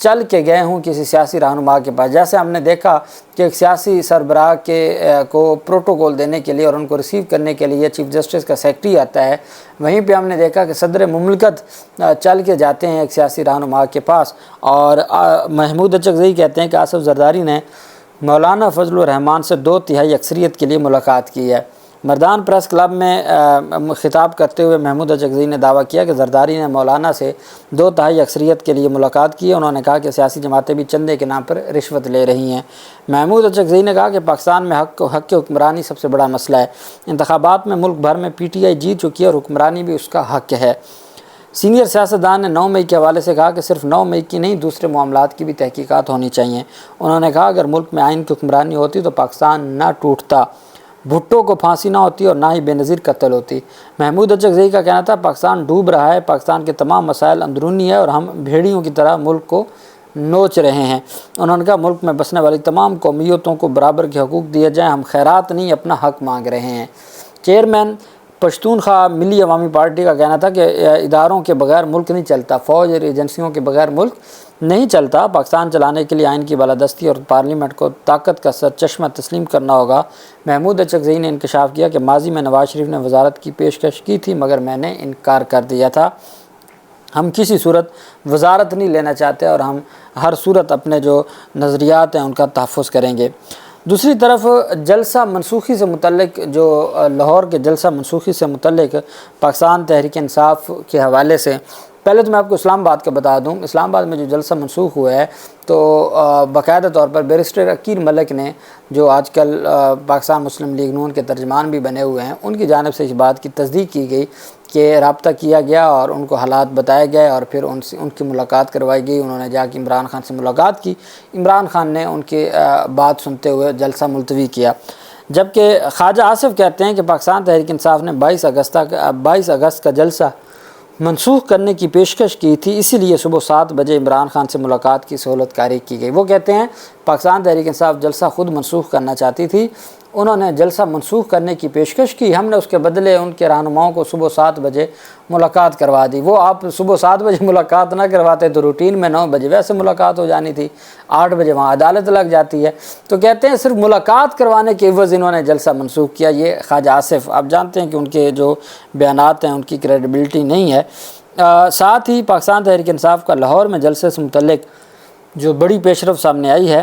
چل کے گئے ہوں کسی سیاسی رہنما کے پاس. جیسے ہم نے دیکھا کہ ایک سیاسی سربراہ کو پروٹوکول دینے کے لیے اور ان کو ریسیو کرنے کے لیے چیف جسٹس کا سیکرٹری آتا ہے, وہیں پہ ہم نے دیکھا کہ صدر مملکت چل کے جاتے ہیں ایک سیاسی رہنما کے پاس. اور محمود اچکزئی کہتے ہیں کہ آصف زرداری نے مولانا فضل الرحمان سے 2/3 اکثریت کے لیے ملاقات کی ہے. مردان پریس کلب میں خطاب کرتے ہوئے محمود اچکزئی نے دعویٰ کیا کہ زرداری نے مولانا سے 2/3 اکثریت کے لیے ملاقات کی ہے. انہوں نے کہا کہ سیاسی جماعتیں بھی چندے کے نام پر رشوت لے رہی ہیں. محمود اچکزئی نے کہا کہ پاکستان میں حق حکمرانی سب سے بڑا مسئلہ ہے. انتخابات میں ملک بھر میں پی ٹی آئی جیت چکی ہے اور حکمرانی بھی اس کا حق ہے. سینئر سیاستدان نے 9 مئی کے حوالے سے کہا کہ صرف 9 مئی کی نہیں دوسرے معاملات کی بھی تحقیقات ہونی چاہیے. انہوں نے کہا اگر ملک میں آئین کی حکمرانی ہوتی تو پاکستان نہ ٹوٹتا, بھٹو کو پھانسی نہ ہوتی اور نہ ہی بے نظیر قتل ہوتی. محمود اچکزئی کا کہنا تھا پاکستان ڈوب رہا ہے, پاکستان کے تمام مسائل اندرونی ہے اور ہم بھیڑیوں کی طرح ملک کو نوچ رہے ہیں. انہوں نے کہا ملک میں بسنے والی تمام قومیتوں کو برابر کے حقوق دیے جائیں, ہم خیرات نہیں اپنا حق مانگ رہے ہیں. چیئرمین پشتونخوا ملی عوامی پارٹی کا کہنا تھا کہ اداروں کے بغیر ملک نہیں چلتا, فوج اور ایجنسیوں کے بغیر ملک نہیں چلتا. پاکستان چلانے کے لیے آئین کی بالادستی اور پارلیمنٹ کو طاقت کا سرچشمہ تسلیم کرنا ہوگا. محمود اچکزئی نے انکشاف کیا کہ ماضی میں نواز شریف نے وزارت کی پیشکش کی تھی مگر میں نے انکار کر دیا تھا. ہم کسی صورت وزارت نہیں لینا چاہتے اور ہم ہر صورت اپنے جو نظریات ہیں ان کا تحفظ کریں گے. دوسری طرف جلسہ منسوخی سے متعلق جو لاہور کے جلسہ منسوخی سے متعلق پاکستان تحریک انصاف کے حوالے سے پہلے تو میں آپ کو اسلام آباد کا بتا دوں. اسلام آباد میں جو جلسہ منسوخ ہوا ہے تو باقاعدہ طور پر بیرسٹر عقیل ملک نے جو آج کل پاکستان مسلم لیگ نون کے ترجمان بھی بنے ہوئے ہیں, ان کی جانب سے اس بات کی تصدیق کی گئی کہ رابطہ کیا گیا اور ان کو حالات بتائے گئے اور پھر ان کی ملاقات کروائی گئی. انہوں نے جا کے عمران خان سے ملاقات کی. عمران خان نے ان کی بات سنتے ہوئے جلسہ ملتوی کیا. جبکہ خواجہ آصف کہتے ہیں کہ پاکستان تحریک انصاف نے 22 اگست کا جلسہ منسوخ کرنے کی پیشکش کی تھی, اسی لیے صبح 7 بجے عمران خان سے ملاقات کی سہولت کاری کی گئی. وہ کہتے ہیں پاکستان تحریک انصاف جلسہ خود منسوخ کرنا چاہتی تھی, انہوں نے جلسہ منسوخ کرنے کی پیشکش کی, ہم نے اس کے بدلے ان کے رہنماؤں کو صبح 7 بجے ملاقات کروا دی. وہ آپ صبح 7 بجے ملاقات نہ کرواتے تو روٹین میں 9 بجے ویسے ملاقات ہو جانی تھی, 8 بجے وہاں عدالت لگ جاتی ہے. تو کہتے ہیں صرف ملاقات کروانے کے عوض انہوں نے جلسہ منسوخ کیا. یہ خواجہ آصف, آپ جانتے ہیں کہ ان کے جو بیانات ہیں ان کی کریڈیبلٹی نہیں ہے. ساتھ ہی پاکستان تحریک انصاف کا لاہور میں جلسے سے متعلق جو بڑی پیشرفت سامنے آئی ہے,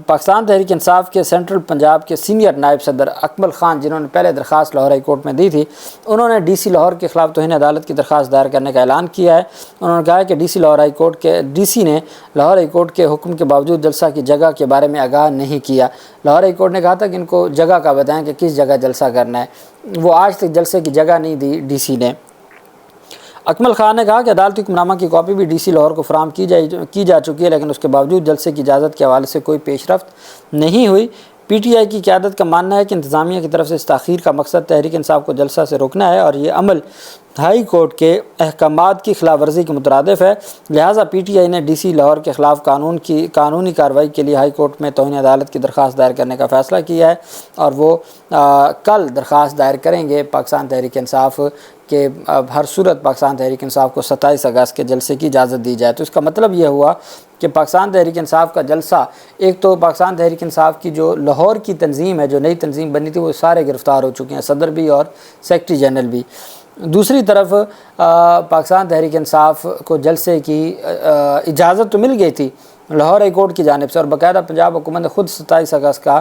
پاکستان تحریک انصاف کے سینٹرل پنجاب کے سینئر نائب صدر اکمل خان, جنہوں نے پہلے درخواست لاہور ہائی کورٹ میں دی تھی, انہوں نے ڈی سی لاہور کے خلاف توہین عدالت کی درخواست دائر کرنے کا اعلان کیا ہے. انہوں نے کہا ہے کہ ڈی سی نے لاہور ہائی کورٹ کے حکم کے باوجود جلسہ کی جگہ کے بارے میں آگاہ نہیں کیا. لاہور ہائی کورٹ نے کہا تھا کہ ان کو جگہ کا بتائیں کہ کس جگہ جلسہ کرنا ہے, وہ آج تک جلسے کی جگہ نہیں دی ڈی سی نے. اکمل خان نے کہا کہ عدالتی حکم نامہ کی کاپی بھی ڈی سی لاہور کو فراہم کی جا چکی ہے, لیکن اس کے باوجود جلسے کی اجازت کے حوالے سے کوئی پیش رفت نہیں ہوئی. پی ٹی آئی کی قیادت کا ماننا ہے کہ انتظامیہ کی طرف سے اس تاخیر کا مقصد تحریک انصاف کو جلسہ سے روکنا ہے اور یہ عمل ہائی کورٹ کے احکامات کی خلاف ورزی کے مترادف ہے. لہٰذا پی ٹی آئی نے ڈی سی لاہور کے خلاف قانونی کارروائی کے لیے ہائی کورٹ میں توہین عدالت کی درخواست دائر کرنے کا فیصلہ کیا ہے اور وہ کل درخواست دائر کریں گے پاکستان تحریک انصاف کہ ہر صورت پاکستان تحریک انصاف کو 27 اگست کے جلسے کی اجازت دی جائے. تو اس کا مطلب یہ ہوا کہ پاکستان تحریک انصاف کا جلسہ, ایک تو پاکستان تحریک انصاف کی جو لاہور کی تنظیم ہے, جو نئی تنظیم بنی تھی, وہ سارے گرفتار ہو چکے ہیں, صدر بھی اور سیکرٹری جنرل بھی. دوسری طرف پاکستان تحریک انصاف کو جلسے کی اجازت تو مل گئی تھی لاہور ہائی کورٹ کی جانب سے, اور باقاعدہ پنجاب حکومت نے خود 27 اگست کا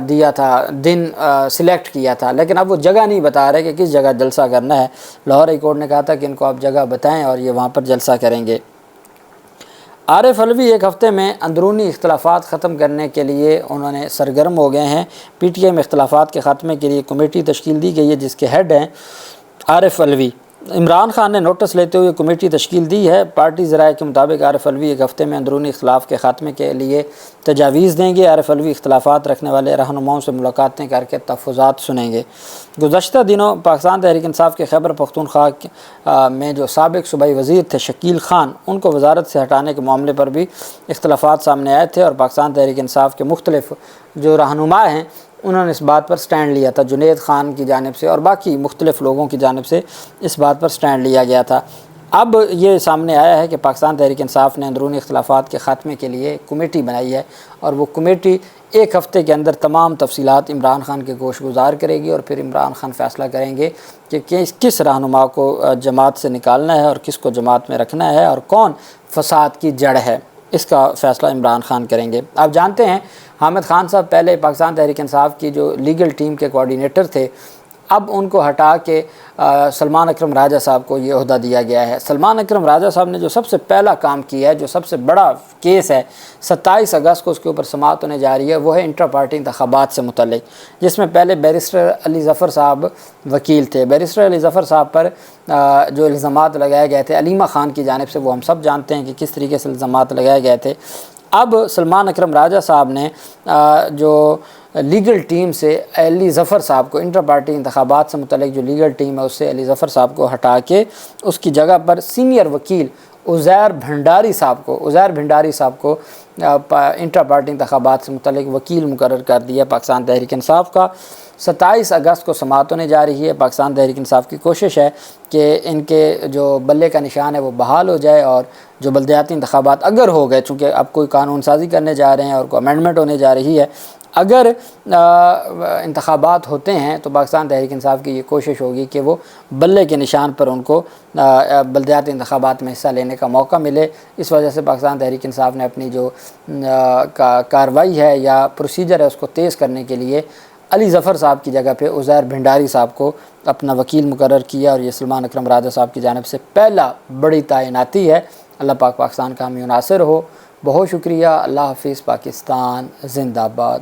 دیا تھا دن سلیکٹ کیا تھا, لیکن اب وہ جگہ نہیں بتا رہے کہ کس جگہ جلسہ کرنا ہے. لاہور ہائی کورٹ نے کہا تھا کہ ان کو آپ جگہ بتائیں اور یہ وہاں پر جلسہ کریں گے. عارف علوی ایک ہفتے میں اندرونی اختلافات ختم کرنے کے لیے انہوں نے سرگرم ہو گئے ہیں. پی ٹی آئی میں اختلافات کے خاتمے کے لیے کمیٹی تشکیل دی گئی ہے جس کے ہیڈ ہیں عارف علوی. عمران خان نے نوٹس لیتے ہوئے کمیٹی تشکیل دی ہے. پارٹی ذرائع کے مطابق عارف علوی ایک ہفتے میں اندرونی اختلاف کے خاتمے کے لیے تجاویز دیں گے. عارف علوی اختلافات رکھنے والے رہنماؤں سے ملاقاتیں کر کے تحفظات سنیں گے. گزشتہ دنوں پاکستان تحریک انصاف کے خیبر پختونخوا میں جو سابق صوبائی وزیر تھے شکیل خان, ان کو وزارت سے ہٹانے کے معاملے پر بھی اختلافات سامنے آئے تھے اور پاکستان تحریک انصاف کے مختلف جو رہنما ہیں انہوں نے اس بات پر سٹینڈ لیا تھا. جنید خان کی جانب سے اور باقی مختلف لوگوں کی جانب سے اس بات پر سٹینڈ لیا گیا تھا. اب یہ سامنے آیا ہے کہ پاکستان تحریک انصاف نے اندرونی اختلافات کے خاتمے کے لیے کمیٹی بنائی ہے، اور وہ کمیٹی ایک ہفتے کے اندر تمام تفصیلات عمران خان کے گوش گزار کرے گی، اور پھر عمران خان فیصلہ کریں گے کہ کس رہنما کو جماعت سے نکالنا ہے اور کس کو جماعت میں رکھنا ہے، اور کون فساد کی جڑ ہے، اس کا فیصلہ عمران خان کریں گے۔ آپ جانتے ہیں حامد خان صاحب پہلے پاکستان تحریک انصاف کی جو لیگل ٹیم کے کوارڈینیٹر تھے، اب ان کو ہٹا کے سلمان اکرم راجہ صاحب کو یہ عہدہ دیا گیا ہے۔ سلمان اکرم راجہ صاحب نے جو سب سے پہلا کام کیا ہے، جو سب سے بڑا کیس ہے، 27 اگست کو اس کے اوپر سماعت ہونے جا رہی ہے، وہ ہے انٹرا پارٹی انتخابات سے متعلق، جس میں پہلے بیرسٹر علی ظفر صاحب وکیل تھے۔ بیرسٹر علی ظفر صاحب پر جو الزامات لگائے گئے تھے علیمہ خان کی جانب سے، وہ ہم سب جانتے ہیں کہ کس طریقے سے الزامات لگائے گئے تھے۔ اب سلمان اکرم راجہ صاحب نے جو لیگل ٹیم سے علی ظفر صاحب کو، انٹر پارٹی انتخابات سے متعلق جو لیگل ٹیم ہے اس سے علی ظفر صاحب کو ہٹا کے اس کی جگہ پر سینئر وکیل عزیر بھنڈاری صاحب کو انٹر پارٹی انتخابات سے متعلق وکیل مقرر کر دیا پاکستان تحریک انصاف کا۔ 27 اگست کو سماعت ہونے جا رہی ہے۔ پاکستان تحریک انصاف کی کوشش ہے کہ ان کے جو بلے کا نشان ہے وہ بحال ہو جائے، اور جو بلدیاتی انتخابات اگر ہو گئے، چونکہ اب کوئی قانون سازی کرنے جا رہے ہیں اور کوئی امینڈمنٹ ہونے جا رہی ہے، اگر انتخابات ہوتے ہیں تو پاکستان تحریک انصاف کی یہ کوشش ہوگی کہ وہ بلے کے نشان پر ان کو بلدیاتی انتخابات میں حصہ لینے کا موقع ملے۔ اس وجہ سے پاکستان تحریک انصاف نے اپنی جو کارروائی ہے یا پروسیجر ہے اس کو تیز کرنے کے لیے علی ظفر صاحب کی جگہ پہ عزیر بھنڈاری صاحب کو اپنا وکیل مقرر کیا، اور یہ سلمان اکرم راجہ صاحب کی جانب سے پہلا بڑی تعیناتی ہے۔ اللہ پاک پاکستان کا حامی و ناصر ہو۔ بہت شکریہ۔ اللہ حافظ۔ پاکستان زندہ باد۔